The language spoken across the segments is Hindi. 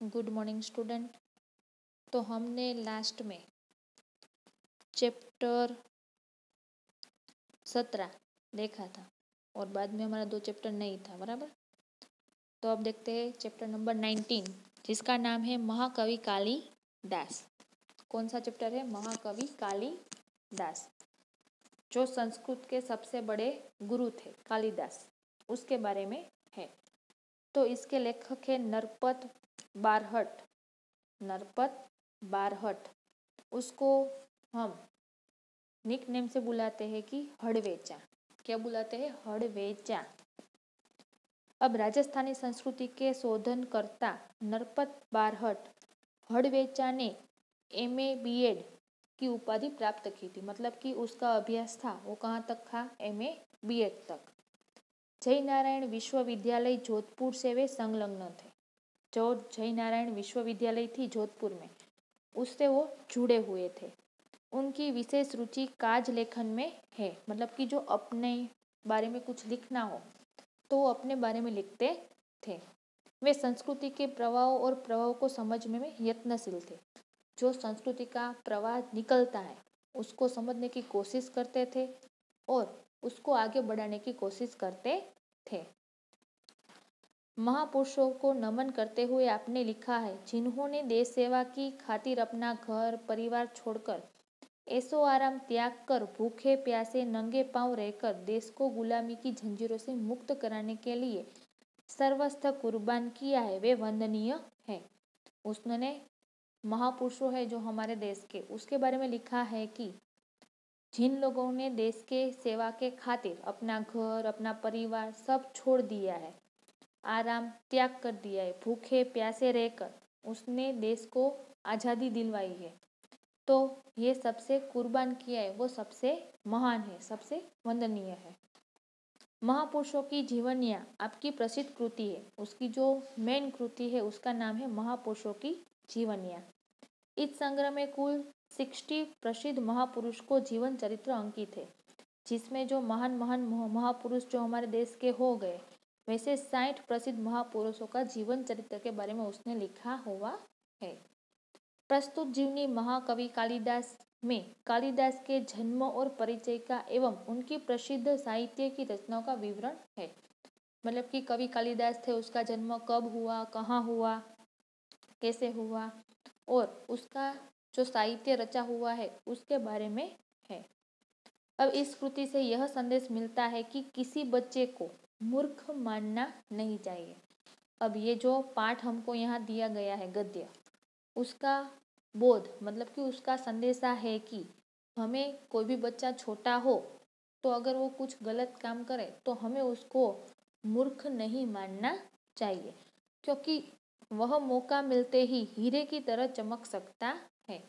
Good morning student. तो हमने लास्ट में चैप्टर 17 देखा था और बाद में हमारा 2 चैप्टर नहीं था, बराबर। तो अब देखते हैं चैप्टर नंबर 19, जिसका नाम है महाकवि कालिदास। कौन सा चैप्टर है? महाकवि कालिदास, जो संस्कृत के सबसे बड़े गुरु थे कालिदास, उसके बारे में है। तो इसके लेखक है नरपत बारहट। उसको हम निक नेम से बुलाते हैं कि हड़वेचा। क्या बुलाते हैं? हड़वेचा। अब राजस्थानी संस्कृति के शोधनकर्ता नरपत बारहट हड़वेचा ने MA BEd की उपाधि प्राप्त की थी। मतलब कि उसका अभ्यास था वो कहाँ तक था? MA BEd तक। जय नारायण विश्वविद्यालय जोधपुर से वे संलग्न थे। जो जय नारायण विश्वविद्यालय थी जोधपुर में, उससे वो जुड़े हुए थे। उनकी विशेष रुचि काज लेखन में है। मतलब कि जो अपने बारे में कुछ लिखना हो तो वो अपने बारे में लिखते थे। वे संस्कृति के प्रवाह को समझने में यत्नशील थे। जो संस्कृति का प्रवाह निकलता है उसको समझने की कोशिश करते थे और उसको आगे बढ़ाने की कोशिश करते थे। महापुरुषों को नमन करते हुए आपने लिखा है, जिन्होंने देश सेवा की खातिर अपना घर परिवार छोड़कर ऐसो आराम त्याग कर भूखे प्यासे नंगे पांव रहकर देश को गुलामी की जंजीरों से मुक्त कराने के लिए सर्वस्थ कुर्बान किया है, वे वंदनीय है। उसने महापुरुषों है जो हमारे देश के, उसके बारे में लिखा है कि जिन लोगों ने देश के सेवा के खातिर अपना घर अपना परिवार सब छोड़ दिया है, आराम त्याग कर दिया है, भूखे प्यासे रहकर उसने देश को आज़ादी दिलवाई है, तो ये सबसे कुर्बान किया है, वो सबसे महान है, सबसे वंदनीय है। महापुरुषों की जीवनियाँ आपकी प्रसिद्ध कृति है। उसकी जो मेन कृति है उसका नाम है महापुरुषों की जीवनियाँ। इस संग्रह में कुल 60 प्रसिद्ध महापुरुष को जीवन चरित्र अंकित है, जिसमें जो महान महापुरुष जो हमारे देश के हो गए, वैसे 60 प्रसिद्ध महापुरुषों का जीवन चरित्र के बारे में उसने लिखा हुआ है। प्रस्तुत जीवनी महाकवि कालिदास में कालिदास के जन्म और परिचय का एवं उनकी प्रसिद्ध साहित्य की रचनाओं का विवरण है। मतलब कि कवि कालिदास थे, उसका जन्म कब हुआ, कहाँ हुआ, कैसे हुआ और उसका जो साहित्य रचा हुआ है उसके बारे में है। अब इस कृति से यह संदेश मिलता है कि किसी बच्चे को मूर्ख मानना नहीं चाहिए। अब ये जो पाठ हमको यहाँ दिया गया है गद्य, उसका बोध मतलब कि उसका संदेशा है कि हमें कोई भी बच्चा छोटा हो तो अगर वो कुछ गलत काम करे तो हमें उसको मूर्ख नहीं मानना चाहिए, क्योंकि वह मौका मिलते ही हीरे की तरह चमक सकता है।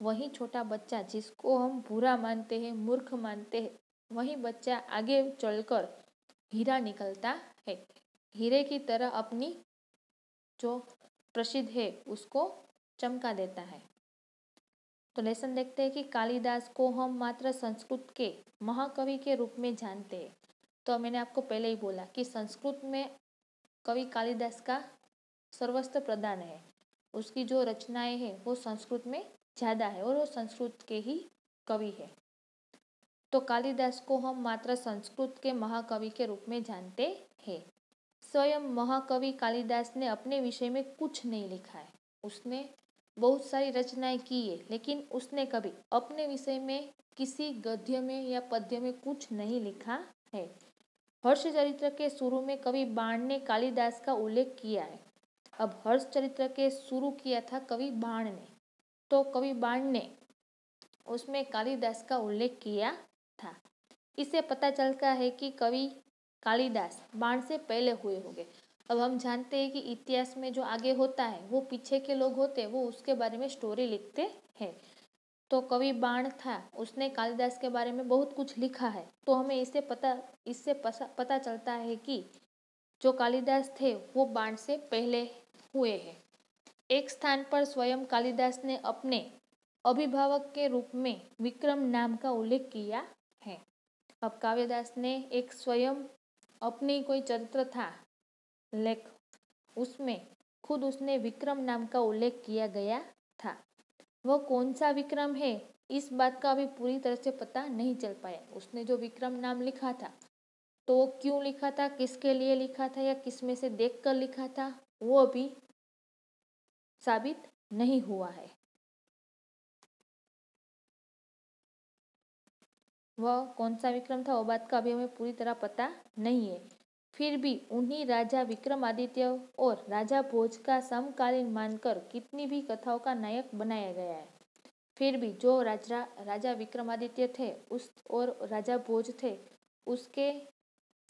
वही छोटा बच्चा जिसको हम बुरा मानते हैं, मूर्ख मानते हैं, वही बच्चा आगे चलकर हीरा निकलता है, हीरे की तरह अपनी जो प्रसिद्ध है उसको चमका देता है। तो लेसन देखते हैं कि कालिदास को हम मात्र संस्कृत के महाकवि के रूप में जानते हैं। तो मैंने आपको पहले ही बोला कि संस्कृत में कवि कालिदास का सर्वस्व प्रदान है। उसकी जो रचनाएं हैं वो संस्कृत में ज़्यादा है और वो संस्कृत के ही कवि है। तो कालिदास को हम मात्र संस्कृत के महाकवि के रूप में जानते हैं। स्वयं महाकवि कालिदास ने अपने विषय में कुछ नहीं लिखा है। उसने बहुत सारी रचनाएं की है, लेकिन उसने कभी अपने विषय में किसी गद्य में या पद्य में कुछ नहीं लिखा है। हर्ष चरित्र के शुरू में कवि बाण ने कालिदास का उल्लेख किया है। अब हर्ष चरित्र के शुरू किया था कवि बाण ने, तो कवि बाण ने उसमें कालिदास का उल्लेख किया था। इससे पता चलता है कि कवि कालिदास बाण से पहले हुए होंगे। अब हम जानते हैं कि इतिहास में जो आगे होता है वो पीछे के लोग होते हैं, वो उसके बारे में स्टोरी लिखते हैं। तो कवि बाण था, उसने कालिदास के बारे में बहुत कुछ लिखा है। तो हमें इससे पता चलता है कि जो कालिदास थे वो बाण से पहले हुए हैं। एक स्थान पर स्वयं कालिदास ने अपने अभिभावक के रूप में विक्रम नाम का उल्लेख किया है। अब कालिदास ने एक स्वयं अपनी कोई चरित्र था लेख, उसमें खुद उसने विक्रम नाम का उल्लेख किया गया था। वह कौन सा विक्रम है इस बात का अभी पूरी तरह से पता नहीं चल पाया। उसने जो विक्रम नाम लिखा था तो वो क्यों लिखा था, किसके लिए लिखा था या किस में से देखकर लिखा था, वो अभी साबित नहीं हुआ है। वह कौन सा विक्रम था वो बात का अभी हमें पूरी तरह पता नहीं है। फिर भी उन्हीं राजा विक्रमादित्य और राजा भोज का समकालीन मानकर कितनी भी कथाओं का नायक बनाया गया है। फिर भी जो राजा विक्रमादित्य थे उस और राजा भोज थे उसके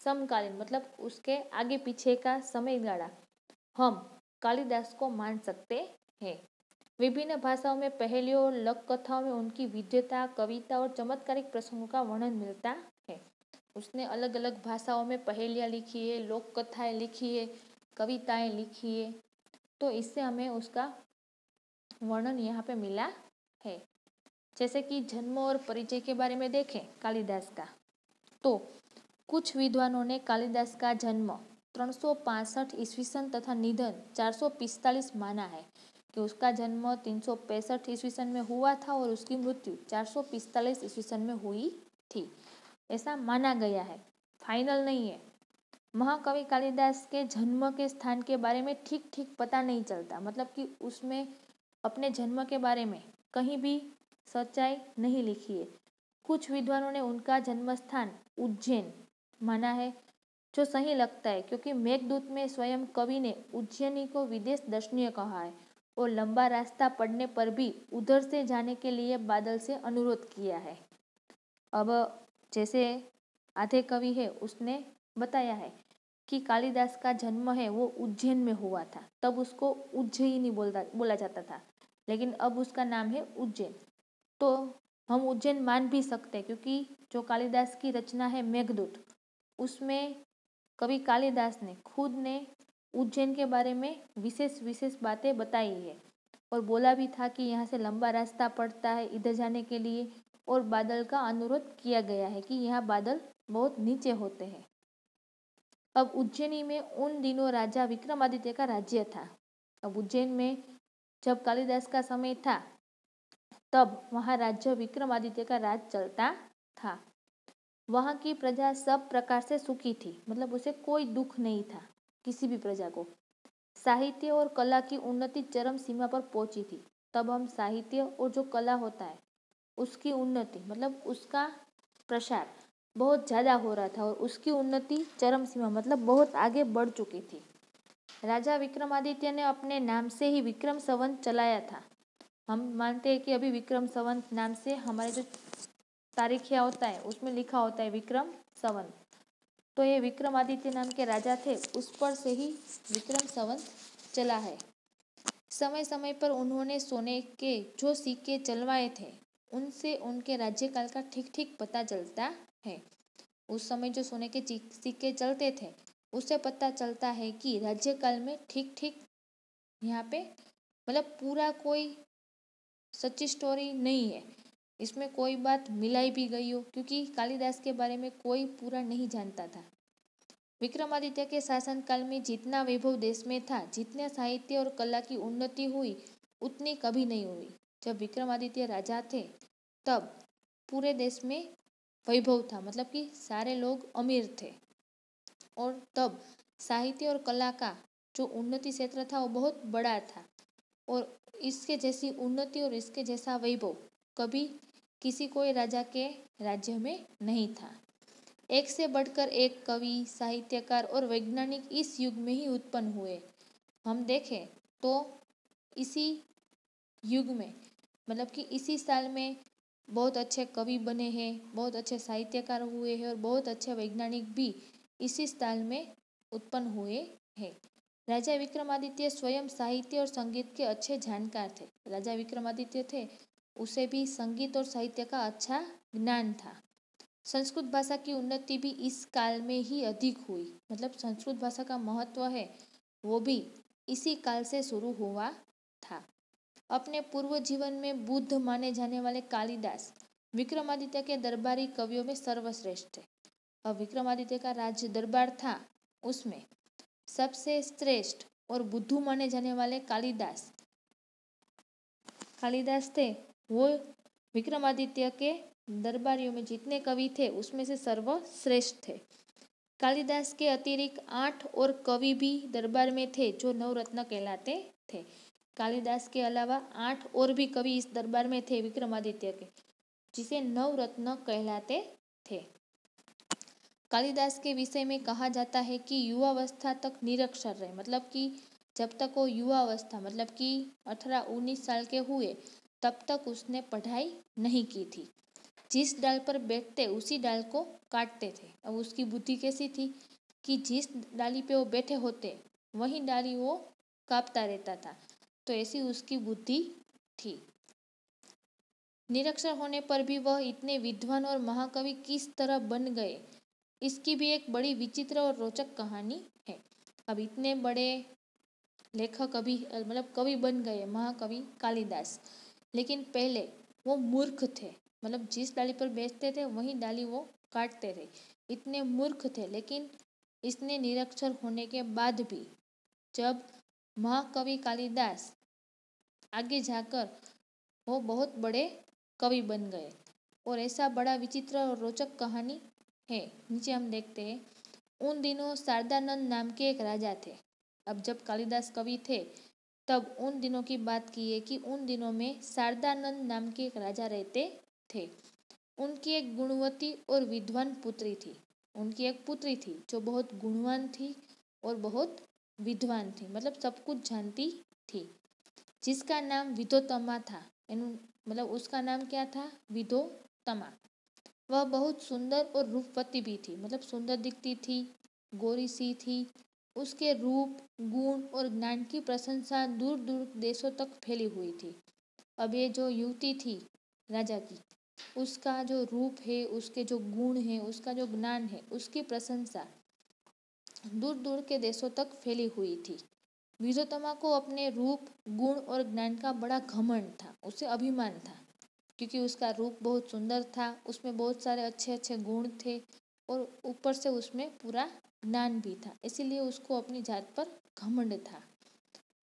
समकालीन मतलब उसके आगे पीछे का समयगाला हम कालिदास को मान सकते हैं। विभिन्न भाषाओं में पहेलियों और लोक कथाओं में उनकी विद्वता, कविता और चमत्कारिक प्रसंगों का वर्णन मिलता है। उसने अलग अलग भाषाओं में पहेलियाँ लिखी है, लोक कथाएँ लिखी है, कविताएं लिखी है, तो इससे हमें उसका वर्णन यहाँ पे मिला है। जैसे कि जन्म और परिचय के बारे में देखें कालिदास का, तो कुछ विद्वानों ने कालिदास का जन्म 365 ईस्वी सन तथा निधन 445 माना है, कि उसका जन्म 365 ईस्वी सन में हुआ था और उसकी मृत्यु 445 ईस्वी सन में हुई थी, ऐसा माना गया है, फाइनल नहीं है। महाकवि कालिदास के जन्म के स्थान के बारे में ठीक ठीक पता नहीं चलता, मतलब कि उसमें अपने जन्म के बारे में कहीं भी सच्चाई नहीं लिखी है। कुछ विद्वानों ने उनका जन्म स्थान उज्जैन माना है, जो सही लगता है क्योंकि मेघदूत में स्वयं कवि ने उज्जैनी को विदेश दर्शनीय कहा है और लंबा रास्ता पड़ने पर भी उधर से जाने के लिए बादल से अनुरोध किया है। अब जैसे आधे कवि है उसने बताया है कि कालिदास का जन्म है वो उज्जैन में हुआ था, तब उसको उज्जयिनी बोला जाता था, लेकिन अब उसका नाम है उज्जैन। तो हम उज्जैन मान भी सकते हैं क्योंकि जो कालिदास की रचना है मेघदूत, उसमें कवि कालिदास ने खुद ने उज्जैन के बारे में विशेष विशेष बातें बताई है और बोला भी था कि यहाँ से लंबा रास्ता पड़ता है इधर जाने के लिए, और बादल का अनुरोध किया गया है कि यहाँ बादल बहुत नीचे होते हैं। अब उज्जैनी में उन दिनों राजा विक्रमादित्य का राज्य था। अब उज्जैन में जब कालिदास का समय था तब वहाँ राज्य विक्रमादित्य का राज चलता था। वहाँ की प्रजा सब प्रकार से सुखी थी, मतलब उसे कोई दुख नहीं था किसी भी प्रजा को। साहित्य और कला की उन्नति चरम सीमा पर पहुंची थी। तब हम साहित्य और जो कला होता है उसकी उन्नति मतलब उसका प्रसार बहुत ज़्यादा हो रहा था और उसकी उन्नति चरम सीमा मतलब बहुत आगे बढ़ चुकी थी। राजा विक्रमादित्य ने अपने नाम से ही विक्रम संवत चलाया था। हम मानते हैं कि अभी विक्रम संवत नाम से हमारे जो तारीखिया होता है उसमें लिखा होता है विक्रम संवत, तो ये विक्रमादित्य नाम के राजा थे, उस पर से ही विक्रम संवत चला है। समय समय पर उन्होंने सोने के जो सिक्के चलवाए थे उनसे उनके राज्यकाल का ठीक ठीक पता चलता है। उस समय जो सोने के सिक्के चलते थे उससे पता चलता है कि राज्यकाल में ठीक ठीक यहाँ पे मतलब पूरा कोई सच्ची स्टोरी नहीं है, इसमें कोई बात मिलाई भी गई हो, क्योंकि कालिदास के बारे में कोई पूरा नहीं जानता था। विक्रमादित्य के शासनकाल में जितना वैभव देश में था, जितने साहित्य और कला की उन्नति हुई उतनी कभी नहीं हुई। जब विक्रमादित्य राजा थे तब पूरे देश में वैभव था, मतलब कि सारे लोग अमीर थे, और तब साहित्य और कला का जो उन्नति क्षेत्र था वो बहुत बड़ा था, और इसके जैसी उन्नति और इसके जैसा वैभव कभी किसी कोई राजा के राज्य में नहीं था। एक से बढ़कर एक कवि, साहित्यकार और वैज्ञानिक इस युग में ही उत्पन्न हुए। हम देखें तो इसी युग में मतलब कि इसी साल में बहुत अच्छे कवि बने हैं, बहुत अच्छे साहित्यकार हुए हैं और बहुत अच्छे वैज्ञानिक भी इसी साल में उत्पन्न हुए हैं। राजा विक्रमादित्य स्वयं साहित्य और संगीत के अच्छे जानकार थे। राजा विक्रमादित्य थे, उसे भी संगीत और साहित्य का अच्छा ज्ञान था। संस्कृत भाषा की उन्नति भी इस काल में ही अधिक हुई, मतलब संस्कृत भाषा का महत्व है वो भी इसी काल से शुरू हुआ था। अपने पूर्व जीवन में बुद्ध माने जाने वाले कालिदास विक्रमादित्य के दरबारी कवियों में सर्वश्रेष्ठ थे। अब विक्रमादित्य का राज्य दरबार था, उसमें सबसे श्रेष्ठ और बुद्धू माने जाने वाले कालिदास थे, वो विक्रमादित्य के दरबारियों में जितने कवि थे उसमें से सर्वश्रेष्ठ थे। कालिदास के अतिरिक्त 8 और कवि भी दरबार में थे जो नवरत्न कहलाते थे। कालिदास के अलावा 8 और भी कवि इस दरबार में थे विक्रमादित्य के, जिसे नवरत्न कहलाते थे। कालिदास के विषय में कहा जाता है कि युवावस्था तक निरक्षर रहे, मतलब कि जब तक वो युवावस्था मतलब कि 18-19 साल के हुए तब तक उसने पढ़ाई नहीं की थी। जिस डाल पर बैठते उसी डाल को काटते थे। अब उसकी बुद्धि कैसी थी कि जिस डाली पे वो बैठे होते वही डाली वो काटता रहता था, तो ऐसी उसकी बुद्धि थी। निरक्षर होने पर भी वह इतने विद्वान और महाकवि किस तरह बन गए, इसकी भी एक बड़ी विचित्र और रोचक कहानी है। अब इतने बड़े लेखक अभी मतलब कवि बन गए, महाकवि कालिदास, लेकिन पहले वो मूर्ख थे, मतलब जिस डाली पर बैठते थे वही डाली वो काटते थे, इतने मूर्ख थे। लेकिन इसने निरक्षर होने के बाद भी जब महाकवि कालिदास आगे जाकर वो बहुत बड़े कवि बन गए। और ऐसा बड़ा विचित्र और रोचक कहानी है, नीचे हम देखते हैं। उन दिनों शारदानंद नाम के एक राजा थे। अब जब कालिदास कवि थे तब उन दिनों की बात की है कि उन दिनों में शारदानंद नाम के एक राजा रहते थे। उनकी एक गुणवती और विद्वान पुत्री थी। उनकी एक पुत्री थी जो बहुत गुणवान थी और बहुत विद्वान थी, मतलब सब कुछ जानती थी, जिसका नाम विद्योत्तमा था। मतलब उसका नाम क्या था? विद्योत्तमा। वह बहुत सुंदर और रूपवती भी थी, मतलब सुंदर दिखती थी, गोरी सी थी। उसके रूप, गुण और ज्ञान की प्रशंसा दूर दूर देशों तक फैली हुई थी। अब ये जो युवती थी राजा की, उसका जो रूप है, उसके जो गुण है, उसका जो ज्ञान है, उसकी प्रशंसा दूर दूर के देशों तक फैली हुई थी। विद्योत्तमा को अपने रूप, गुण और ज्ञान का बड़ा घमंड था, उसे अभिमान था, क्योंकि उसका रूप बहुत सुंदर था, उसमें बहुत सारे अच्छे अच्छे गुण थे और ऊपर से उसमें पूरा ज्ञान भी था, इसीलिए उसको अपनी जात पर घमंड था।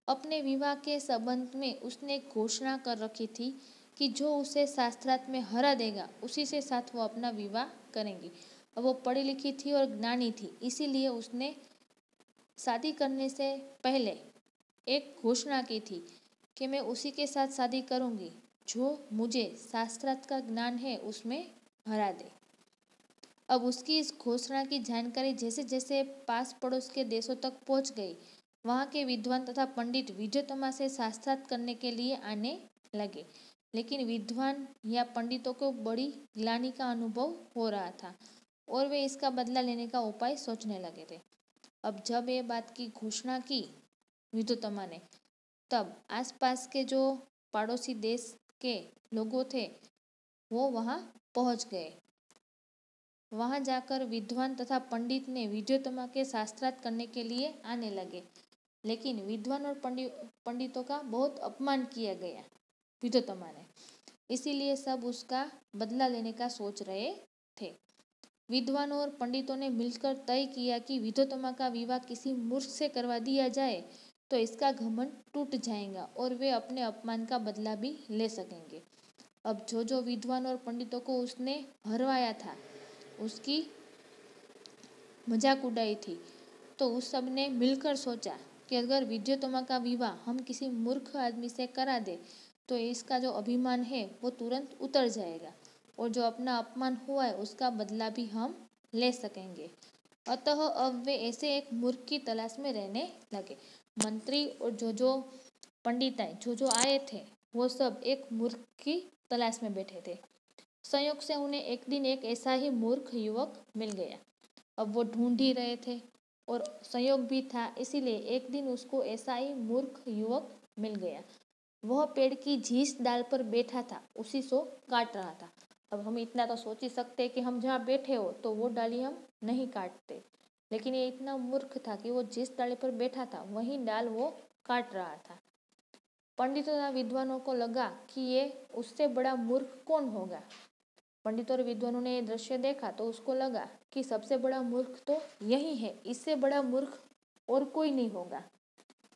अपने विवाह के संबंध में उसने एक घोषणा कर रखी थी कि जो उसे शास्त्रार्थ में हरा देगा उसी से साथ वो अपना विवाह करेंगी। अब वो पढ़ी लिखी थी और ज्ञानी थी, इसीलिए उसने शादी करने से पहले एक घोषणा की थी कि मैं उसी के साथ शादी करूंगी जो मुझे शास्त्रार्थ का ज्ञान है उसमें हरा दे। अब उसकी इस घोषणा की जानकारी जैसे जैसे पास पड़ोस के देशों तक पहुंच गई, वहाँ के विद्वान तथा पंडित विद्योत्तमा से शास्त्रार्थ करने के लिए आने लगे। लेकिन विद्वान या पंडितों को बड़ी ग्लानि का अनुभव हो रहा था और वे इसका बदला लेने का उपाय सोचने लगे थे। अब जब ये बात की घोषणा की विद्योत्तमा ने, तब आसपास के जो पड़ोसी देश के लोगों थे वो वहाँ पहुँच गए। वहाँ जाकर विद्वान तथा पंडित ने विद्योत्तमा के शास्त्रार्थ करने के लिए आने लगे, लेकिन विद्वान और पंडितों का बहुत अपमान किया गया विद्योत्तमा ने, इसीलिए सब उसका बदला लेने का सोच रहे थे। विद्वानों और पंडितों ने मिलकर तय किया कि विद्योत्तमा का विवाह किसी मूर्ख से करवा दिया जाए तो इसका घमंड टूट जाएगा और वे अपने अपमान का बदला भी ले सकेंगे। अब जो जो विद्वान और पंडितों को उसने हरवाया था, उसकी मजाक उड़ाई थी, तो उस सब ने मिलकर सोचा कि अगर विद्योत्तमा का विवाह हम किसी मूर्ख आदमी से करा दे तो इसका जो अभिमान है वो तुरंत उतर जाएगा और जो अपना अपमान हुआ है उसका बदला भी हम ले सकेंगे। अतः अब वे ऐसे एक मूर्ख की तलाश में रहने लगे। मंत्री और जो पंडिताई जो आए थे वो सब एक मूर्ख की तलाश में बैठे थे। संयोग से उन्हें एक दिन एक ऐसा ही मूर्ख युवक मिल गया। अब वो ढूंढ ही रहे थे और संयोग भी था, इसीलिए एक दिन उसको ऐसा ही मूर्ख युवक मिल गया। वह पेड़ की जिस डाल पर बैठा था उसी सो काट रहा था। अब हम इतना तो सोच ही सकते हैं कि हम जहाँ बैठे हो तो वो डाली हम नहीं काटते, लेकिन ये इतना मूर्ख था कि वो जिस डाली पर बैठा था वही डाल वो काट रहा था। पंडितों तथा विद्वानों को लगा कि ये उससे बड़ा मूर्ख कौन होगा। पंडितों और विद्वानों ने ये दृश्य देखा तो उसको लगा कि सबसे बड़ा मूर्ख तो यही है, इससे बड़ा मूर्ख और कोई नहीं होगा।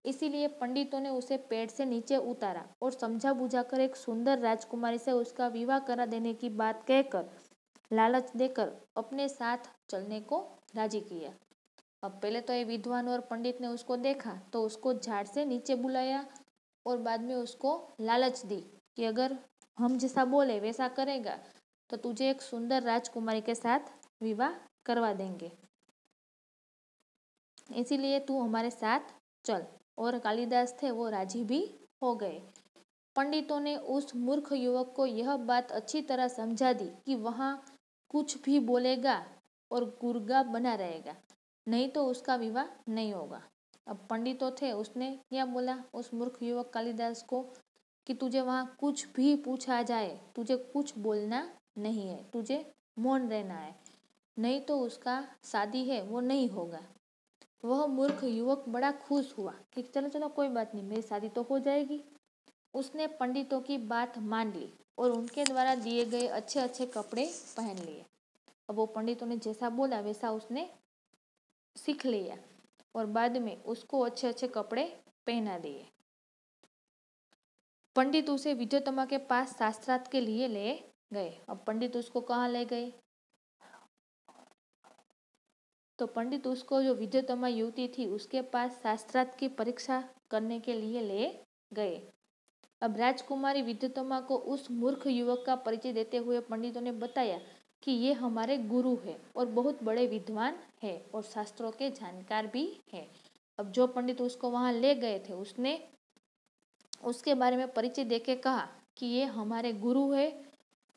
इसीलिए पंडितों ने उसे पेड़ से नीचे उतारा और समझा बुझाकर एक सुंदर राजकुमारी से उसका विवाह करा देने की बात कहकर, लालच देकर अपने साथ चलने को राजी किया। अब पहले तो ये विद्वान और पंडित ने उसको देखा तो उसको झाड़ से नीचे बुलाया और बाद में उसको लालच दी कि अगर हम जैसा बोले वैसा करेगा तो तुझे एक सुंदर राजकुमारी के साथ विवाह करवा देंगे, इसीलिए तू हमारे साथ चल। और कालिदास थे वो राजी भी हो गए। पंडितों ने उस मूर्ख युवक को यह बात अच्छी तरह समझा दी कि वहाँ कुछ भी बोलेगा और गुर्गा बना रहेगा, नहीं तो उसका विवाह नहीं होगा। अब पंडितों थे, उसने क्या बोला उस मूर्ख युवक कालिदास को कि तुझे वहाँ कुछ भी पूछा जाए तुझे कुछ बोलना नहीं है, तुझे मौन रहना है, नहीं तो उसका शादी है वो नहीं होगा। वह मूर्ख युवक बड़ा खुश हुआ कि चलो चलो कोई बात नहीं, मेरी शादी तो हो जाएगी। उसने पंडितों की बात मान ली और उनके द्वारा दिए गए अच्छे अच्छे कपड़े पहन लिए। अब वो पंडितों ने जैसा बोला वैसा उसने सीख लिया और बाद में उसको अच्छे अच्छे कपड़े पहना दिए। पंडित उसे विद्योत्तमा के पास शास्त्रार्थ के लिए ले गए। अब पंडित उसको कहाँ ले गए, तो पंडित उसको जो विद्योत्तमा युवती थी उसके पास शास्त्रार्थ की परीक्षा करने के लिए ले गए। अब राजकुमारी विद्योत्तमा को उस मूर्ख युवक का परिचय देते हुए पंडितों ने बताया कि ये हमारे गुरु है और बहुत बड़े विद्वान है और शास्त्रों के जानकार भी है। अब जो पंडित उसको वहाँ ले गए थे उसने उसके बारे में परिचय देके कहा कि ये हमारे गुरु है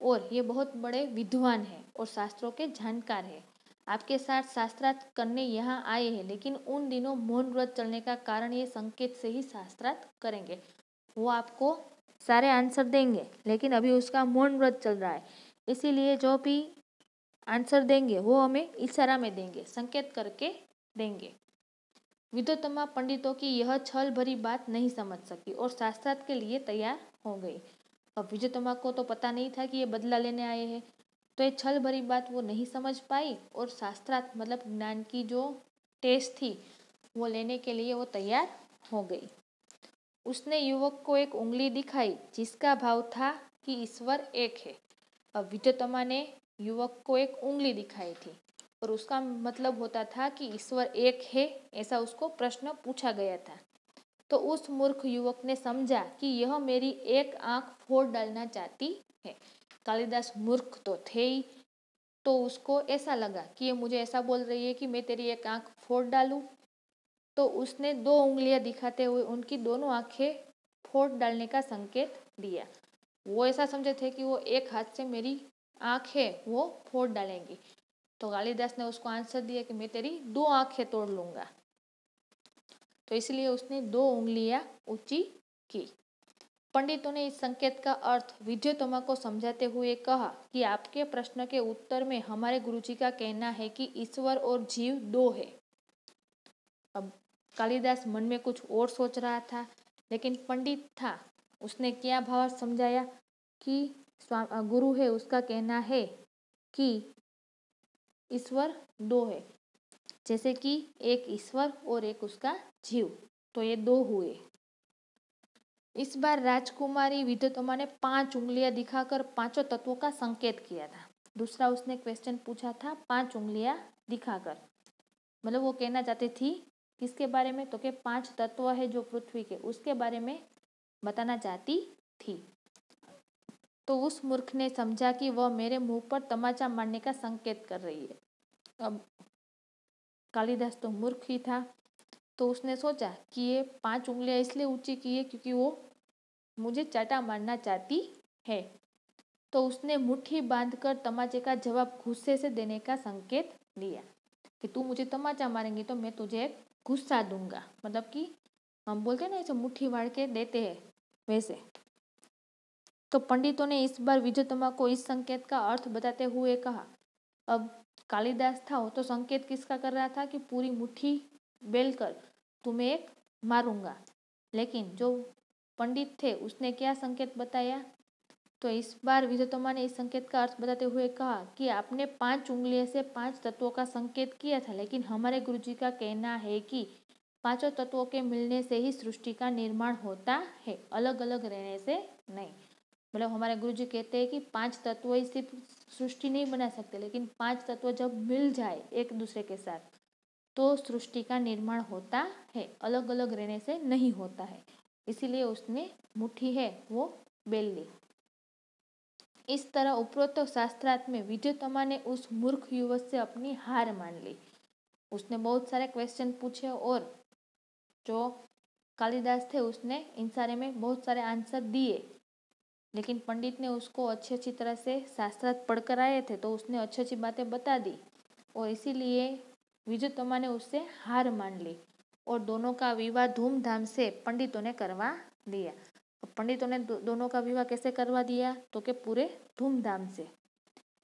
और ये बहुत बड़े विद्वान है और शास्त्रों के जानकार है। आपके साथ शास्त्रार्थ करने यहाँ आए हैं, लेकिन उन दिनों मौन व्रत चलने का कारण ये संकेत से ही शास्त्रार्थ करेंगे। वो आपको सारे आंसर देंगे, लेकिन अभी उसका मौन व्रत चल रहा है, इसीलिए जो भी आंसर देंगे वो हमें इशारा में देंगे, संकेत करके देंगे। विद्योत्तमा पंडितों की यह छल भरी बात नहीं समझ सकी और शास्त्रार्थ के लिए तैयार हो गई। अब विद्योत्तमा को तो पता नहीं था कि ये बदला लेने आए हैं, तो ये छल भरी बात वो नहीं समझ पाई और शास्त्रार्थ मतलब ज्ञान की जो टेस्ट थी वो लेने के लिए वो तैयार हो गई। उसने युवक को एक उंगली दिखाई जिसका भाव था कि ईश्वर एक है। अब विद्योत्तमा ने युवक को एक उंगली दिखाई थी और उसका मतलब होता था कि ईश्वर एक है, ऐसा उसको प्रश्न पूछा गया था। तो उस मूर्ख युवक ने समझा कि यह मेरी एक आंख फोड़ डालना चाहती है। कालिदास मूर्ख तो थे ही, तो उसको ऐसा लगा कि ये मुझे ऐसा बोल रही है कि मैं तेरी एक आंख फोड़ डालूं। तो उसने दो उंगलियां दिखाते हुए उनकी दोनों आंखें फोड़ डालने का संकेत दिया। वो ऐसा समझे थे कि वो एक हाथ से मेरी आंख है वो फोड़ डालेंगी, तो कालिदास ने उसको आंसर दिया कि मैं तेरी दो आंखें तोड़ लूंगा। तो इसलिए उसने दो उंगलियां ऊंची की। पंडितों ने इस संकेत का अर्थ विद्योत्तमा को समझाते हुए कहा कि आपके प्रश्न के उत्तर में हमारे गुरुजी का कहना है कि ईश्वर और जीव दो है। अब कालिदास मन में कुछ और सोच रहा था, लेकिन पंडित था, उसने क्या भाव समझाया कि गुरु है उसका कहना है कि ईश्वर दो है, जैसे कि एक ईश्वर और एक उसका जीव, तो ये दो हुए। इस बार राजकुमारी विद्योत्तमा ने 5 उंगलियां दिखाकर पांचों तत्वों का संकेत किया था। दूसरा उसने क्वेश्चन पूछा था 5 उंगलियां दिखाकर, मतलब वो कहना चाहती थी किसके बारे में, तो के 5 तत्व है जो पृथ्वी के, उसके बारे में बताना चाहती थी। तो उस मूर्ख ने समझा कि वह मेरे मुंह पर तमाचा मारने का संकेत कर रही है। अब कालिदास तो मूर्ख ही था, तो उसने सोचा कि ये 5 उंगलियां इसलिए ऊंची की है क्योंकि वो मुझे चाटा मारना चाहती है। तो उसने मुट्ठी बांधकर तमाचे का जवाब गुस्से से देने का संकेत दिया कि तू मुझे तमाचा मारेंगी तो मैं तुझे गुस्सा दूंगा, मतलब कि हम बोलते हैं ना ऐसे मुट्ठी वाड़ के देते हैं वैसे। तो पंडितों ने इस बार विद्योत्तमा को इस संकेत का अर्थ बताते हुए कहा। अब कालिदास था वो तो संकेत किसका कर रहा था कि पूरी मुट्ठी बेलकर तुम्हें एक मारूंगा, लेकिन जो पंडित थे उसने क्या संकेत बताया, तो इस बार विद्योत्तमा ने इस संकेत का अर्थ बताते हुए कहा कि आपने 5 उंगलियों से 5 तत्वों का संकेत किया था, लेकिन हमारे गुरुजी का कहना है कि पांचों तत्वों के मिलने से ही सृष्टि का निर्माण होता है, अलग अलग रहने से नहीं। मतलब हमारे गुरुजी कहते हैं कि 5 तत्व ही सिर्फ सृष्टि नहीं बना सकते, लेकिन 5 तत्व जब मिल जाए एक दूसरे के साथ तो सृष्टि का निर्माण होता है, अलग अलग रहने से नहीं होता है। इसीलिए उसने मुट्ठी है वो बेल ली। इस तरह उपरोक्त शास्त्रार्थ में विद्युत्तमा ने उस मूर्ख युवक से अपनी हार मान ली। उसने बहुत सारे क्वेश्चन पूछे और जो कालिदास थे उसने इन सारे में बहुत सारे आंसर दिए, लेकिन पंडित ने उसको अच्छी तरह से शास्त्रार्थ पढ़कर आए थे तो उसने अच्छी बातें बता दी और इसीलिए विद्युत्तमा ने उससे हार मान ली और दोनों का विवाह धूमधाम से पंडितों ने करवा दिया। पंडितों ने दोनों का विवाह कैसे करवा दिया तो कि पूरे धूमधाम से।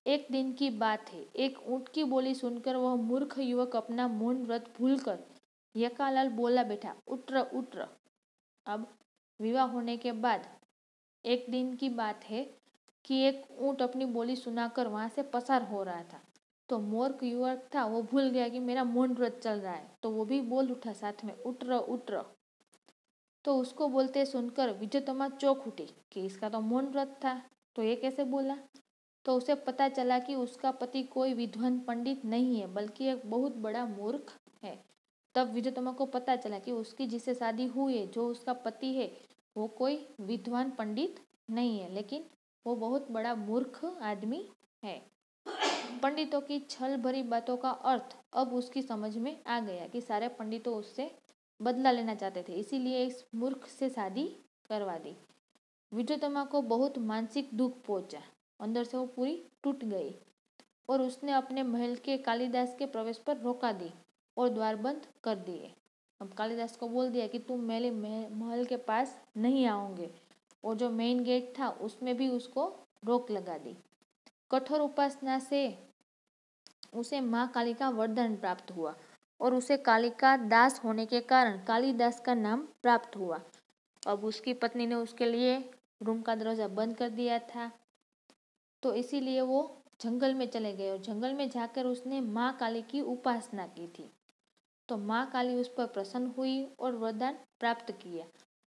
एक दिन की बात है, एक ऊँट की बोली सुनकर वह मूर्ख युवक अपना मौन व्रत भूलकर यकालाल बोला बैठा, उट्र उट्र। अब विवाह होने के बाद एक दिन की बात है कि एक ऊँट अपनी बोली सुनाकर वहाँ से पसार हो रहा था, तो मूर्ख युवक था वो भूल गया कि मेरा मौन व्रत चल रहा है, तो वो भी बोल उठा साथ में, उट्र उट्र। तो उसको बोलते सुनकर विद्युत्तमा चौंक उठी कि इसका तो मौन व्रत था, तो ये कैसे बोला। तो उसे पता चला कि उसका पति कोई विद्वान पंडित नहीं है बल्कि एक बहुत बड़ा मूर्ख है। तब विद्युत्तमा को पता चला कि उसकी जिससे शादी हुई है, जो उसका पति है, वो कोई विद्वान पंडित नहीं है, लेकिन वो बहुत बड़ा मूर्ख आदमी है। पंडितों की छल भरी बातों का अर्थ अब उसकी समझ में आ गया कि सारे पंडितों उससे बदला लेना चाहते थे, इसीलिए इस मूर्ख से शादी करवा दी। विद्युत्तमा को बहुत मानसिक दुख पहुंचा, अंदर से वो पूरी टूट गई और उसने अपने महल के कालिदास के प्रवेश पर रोका दी और द्वार बंद कर दिए। अब कालिदास को बोल दिया कि तुम मेरे महल के पास नहीं आओगे, और जो मेन गेट था उसमें भी उसको रोक लगा दी। कठोर उपासना से उसे माँ काली का वरदान प्राप्त हुआ और उसे कालिका दास होने के कारण कालिदास का नाम प्राप्त हुआ। अब उसकी पत्नी ने उसके लिए रूम का दरवाजा बंद कर दिया था, तो इसीलिए वो जंगल में चले गए और जंगल में जाकर उसने माँ काली की उपासना की थी। तो माँ काली उस पर प्रसन्न हुई और वरदान प्राप्त किया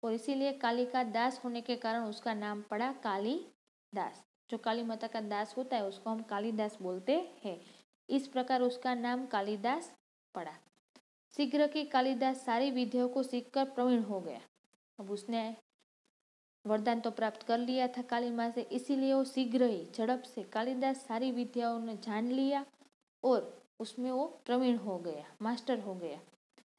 और इसीलिए काली का दास होने के कारण उसका नाम पड़ा कालिदास। जो काली माता का दास होता है उसको हम कालिदास बोलते हैं। इस प्रकार उसका नाम कालिदास पड़ा। शीघ्र ही कालिदास सारी विद्याओं को सीखकर प्रवीण हो गया। अब उसने वरदान तो प्राप्त कर लिया था काली माँ से, इसीलिए वो शीघ्र ही झड़प से कालिदास सारी विद्याओं ने जान लिया और उसमें वो प्रवीण हो गया, मास्टर हो गया।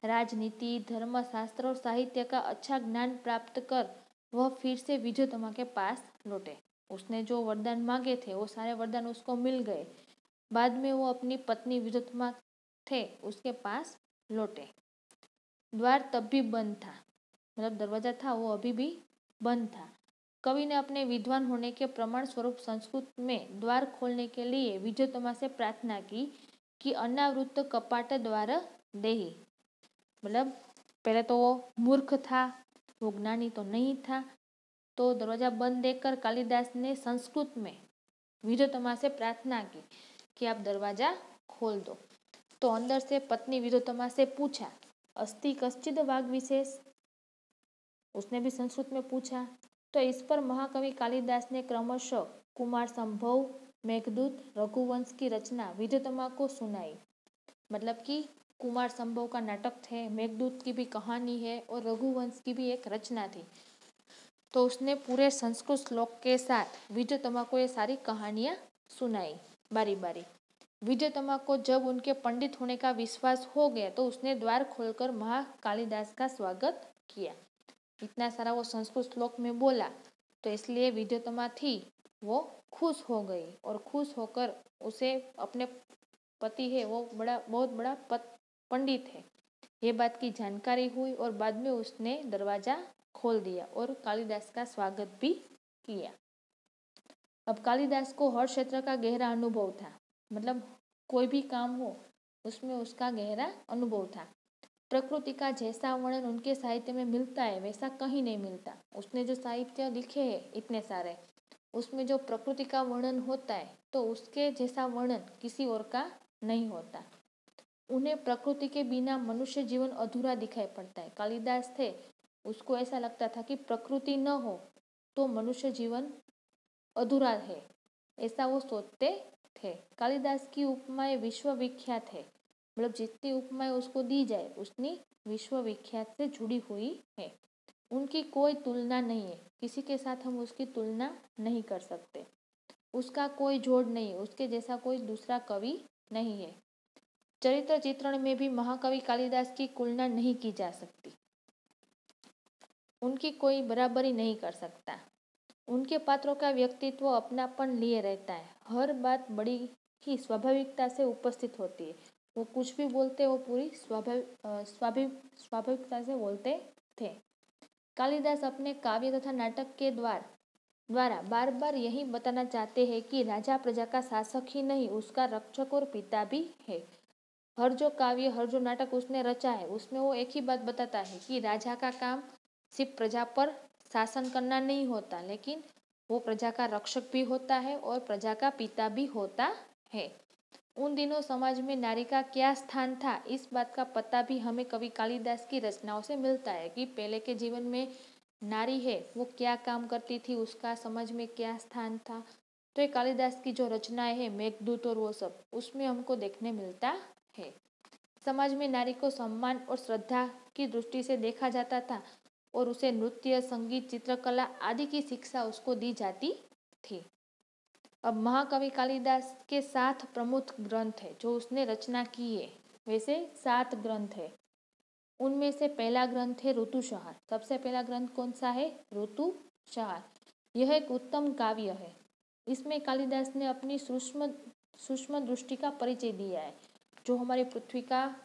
राजनीति, धर्मशास्त्र और साहित्य का अच्छा ज्ञान प्राप्त कर वह फिर से विद्युत्तमा के पास लौटे। उसने जो वरदान मांगे थे वो सारे वरदान उसको मिल गए। बाद में वो अपनी पत्नी विद्युत्तमा थे उसके पास लौटे। द्वार तब भी बंद था, मतलब दरवाजा था वो अभी भी बंद था। कवि ने अपने विद्वान होने के प्रमाण स्वरूप संस्कृत में द्वार खोलने के लिए विद्युत्तमा से प्रार्थना की कि अनावृत कपाट द्वार देहि। मतलब पहले तो वो मूर्ख था, वो ज्ञानी तो नहीं था, तो दरवाजा बंद देखकर कालिदास ने संस्कृत में विद्युत्तमा से प्रार्थना की कि आप दरवाजा खोल दो। तो अंदर से पत्नी विद्युत्तमा से पूछा, अस्ति कश्चिद वाग विशेष। उसने भी संस्कृत में पूछा। तो इस पर महाकवि कालिदास ने क्रमशः कुमार संभव, मेघदूत, रघुवंश की रचना विद्युत्तमा को सुनाई। मतलब कि कुमार संभव का नाटक थे, मेघदूत की भी कहानी है और रघुवंश की भी एक रचना थी। तो उसने पूरे संस्कृत श्लोक के साथ विद्युत्तमा को ये सारी कहानियाँ सुनाई बारी बारी। विद्युत्तमा को जब उनके पंडित होने का विश्वास हो गया तो उसने द्वार खोलकर महाकालिदास का स्वागत किया। इतना सारा वो संस्कृत श्लोक में बोला, तो इसलिए विद्युत्तमा थी वो खुश हो गई और खुश होकर उसे अपने पति है वो बहुत बड़ा पंडित है ये बात की जानकारी हुई और बाद में उसने दरवाजा खोल दिया और कालिदास का स्वागत भी किया। अब कालिदास को हर क्षेत्र का गहरा अनुभव था, मतलब कोई भी काम हो उसमें उसका गहरा अनुभव था। प्रकृति का जैसा वर्णन उनके साहित्य में मिलता है वैसा कहीं नहीं मिलता। उसने जो साहित्य लिखे हैं इतने सारे, उसमें जो प्रकृति का वर्णन होता है तो उसके जैसा वर्णन किसी और का नहीं होता। उन्हें प्रकृति के बिना मनुष्य जीवन अधूरा दिखाई पड़ता है। कालिदास थे, उसको ऐसा लगता था कि प्रकृति न हो तो मनुष्य जीवन अधूरा है, ऐसा वो सोचते थे। कालिदास की उपमाएं विश्व विख्यात है, मतलब जितनी उपमाएं उसको दी जाए उतनी विश्व विख्यात से जुड़ी हुई है। उनकी कोई तुलना नहीं है, किसी के साथ हम उसकी तुलना नहीं कर सकते। उसका कोई जोड़ नहीं, उसके जैसा कोई दूसरा कवि नहीं है। चरित्र चित्रण में भी महाकवि कालिदास की तुलना नहीं की जा सकती, उनकी कोई बराबरी नहीं कर सकता। उनके पात्रों का व्यक्तित्व अपनापन लिए रहता है, हर बात बड़ी ही स्वाभाविकता से उपस्थित होती है। वो कुछ भी बोलते वो पूरी स्वाभाविकता से बोलते थे। कालिदास अपने काव्य तथा नाटक के द्वारा बार बार यही बताना चाहते हैं कि राजा प्रजा का शासक ही नहीं, उसका रक्षक और पिता भी है। हर जो काव्य, हर जो नाटक उसने रचा है, उसमें वो एक ही बात बताता है कि राजा का काम सिर्फ प्रजा पर शासन करना नहीं होता, लेकिन वो प्रजा का रक्षक भी होता है और प्रजा का पिता भी होता है। उन दिनों समाज में नारी का क्या स्थान था, इस बात का पता भी हमें कवि कालिदास की रचनाओं से मिलता है कि पहले के जीवन में नारी है वो क्या काम करती थी, उसका समाज में क्या स्थान था। तो ये कालिदास की जो रचनाएं है, मेघदूत और वो सब, उसमें हमको देखने मिलता है। समाज में नारी को सम्मान और श्रद्धा की दृष्टि से देखा जाता था और उसे नृत्य, संगीत, चित्रकला आदि की शिक्षा उसको दी जाती थी। अब महाकवि कालिदास के 7 प्रमुख ग्रंथ है जो उसने रचना की है। वैसे 7 ग्रंथ है, उनमें से पहला ग्रंथ है ऋतुसंहार। सबसे पहला ग्रंथ कौन सा है? ऋतुसंहार। यह एक उत्तम काव्य है। इसमें कालिदास ने अपनी सूक्ष्म दृष्टि का परिचय दिया है। जो हमारी पृथ्वी का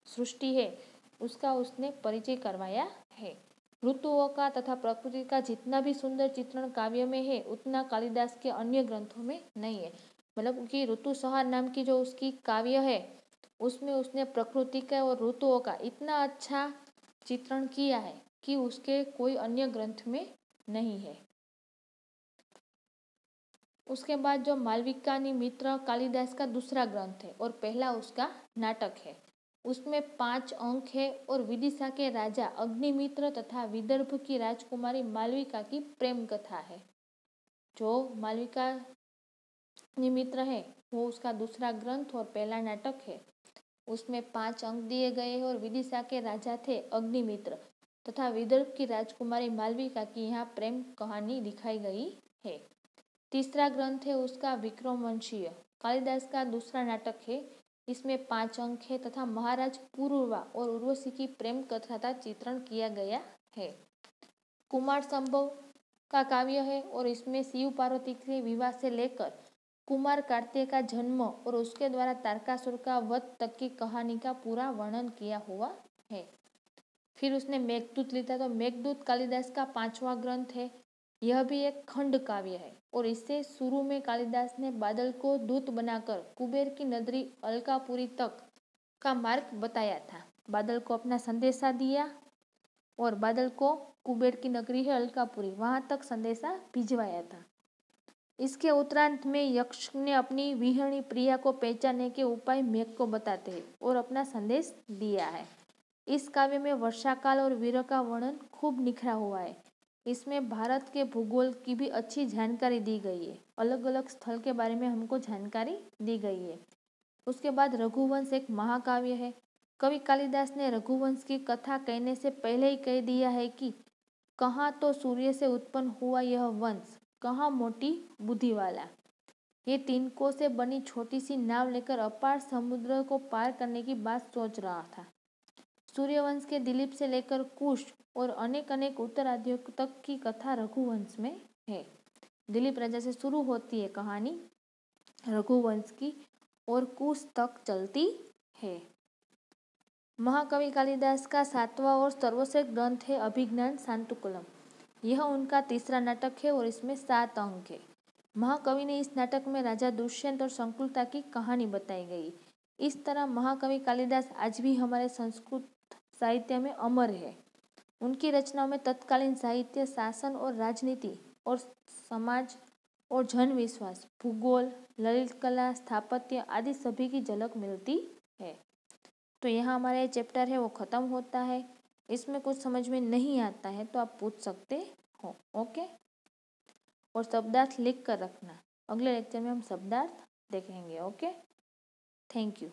सृष्टि है उसका उसने परिचय करवाया है। ऋतुओं का तथा प्रकृति का जितना भी सुंदर चित्रण काव्य में है उतना कालिदास के अन्य ग्रंथों में नहीं है। मतलब कि ऋतुसंहार नाम की जो उसकी काव्य है उसमें उसने प्रकृति का और ऋतुओं का इतना अच्छा चित्रण किया है कि उसके कोई अन्य ग्रंथ में नहीं है। उसके बाद जो मालविकाग्निमित्र कालिदास का दूसरा ग्रंथ है और पहला उसका नाटक है। उसमें 5 अंक है और विदिशा के राजा अग्निमित्र तथा विदर्भ की राजकुमारी मालविका की प्रेम कथा है। जो मालविकाग्निमित्र है वो उसका दूसरा ग्रंथ और पहला नाटक है। उसमें 5 अंक दिए गए हैं और विदिशा के राजा थे अग्निमित्र तथा विदर्भ की राजकुमारी मालविका की यहाँ प्रेम कहानी दिखाई गई है। तीसरा ग्रंथ है उसका विक्रमवंशीय, कालिदास का दूसरा नाटक है। इसमें 5 अंक है तथा महाराज पुरूरवा और उर्वशी की प्रेम कथा का चित्रण किया गया है। कुमार संभव का काव्य है और इसमें शिव पार्वती के विवाह से लेकर कुमार कार्तिकेय का जन्म और उसके द्वारा तारकासुर का वध तक की कहानी का पूरा वर्णन किया हुआ है। फिर उसने मेघदूत लिखा, तो मेघदूत कालिदास का 5वां ग्रंथ है। यह भी एक खंड काव्य है और इससे शुरू में कालिदास ने बादल को दूत बनाकर कुबेर की नगरी अलकापुरी तक का मार्ग बताया था। बादल को अपना संदेशा दिया और बादल को कुबेर की नगरी है अलकापुरी, वहाँ तक संदेशा भिजवाया था। इसके उत्तरांत में यक्ष ने अपनी विहणी प्रिया को पहचानने के उपाय मेघ को बताते हैं और अपना संदेश दिया है। इस काव्य में वर्षा काल और वीर का वर्णन खूब निखरा हुआ है। इसमें भारत के भूगोल की भी अच्छी जानकारी दी गई है, अलग अलग स्थल के बारे में हमको जानकारी दी गई है। उसके बाद रघुवंश एक महाकाव्य है। कवि कालिदास ने रघुवंश की कथा कहने से पहले ही कह दिया है कि कहाँ तो सूर्य से उत्पन्न हुआ यह वंश, कहाँ मोटी बुद्धि वाला। ये तिनकों से बनी छोटी सी नाव लेकर अपार समुद्र को पार करने की बात सोच रहा था। सूर्यवंश के दिलीप से लेकर कुश और अनेक उत्तराधियों तक की कथा रघुवंश में है। दिलीप राजा से शुरू होती है कहानी रघुवंश की और कुश तक चलती है। महाकवि कालिदास का 7वां और सर्वश्रेष्ठ ग्रंथ है अभिज्ञान शाकुंतलम। यह उनका तीसरा नाटक है और इसमें 7 अंक है। महाकवि ने इस नाटक में राजा दुष्यंत और शकुंतला की कहानी बताई गई। इस तरह महाकवि कालिदास आज भी हमारे संस्कृत साहित्य में अमर है। उनकी रचनाओं में तत्कालीन साहित्य, शासन और राजनीति और समाज और जन विश्वास, भूगोल, ललित कला, स्थापत्य आदि सभी की झलक मिलती है। तो यहाँ हमारा ये चैप्टर है वो ख़त्म होता है। इसमें कुछ समझ में नहीं आता है तो आप पूछ सकते हो। ओके, और शब्दार्थ लिख कर रखना। अगले लेक्चर में हम शब्दार्थ देखेंगे। Okay, thank you.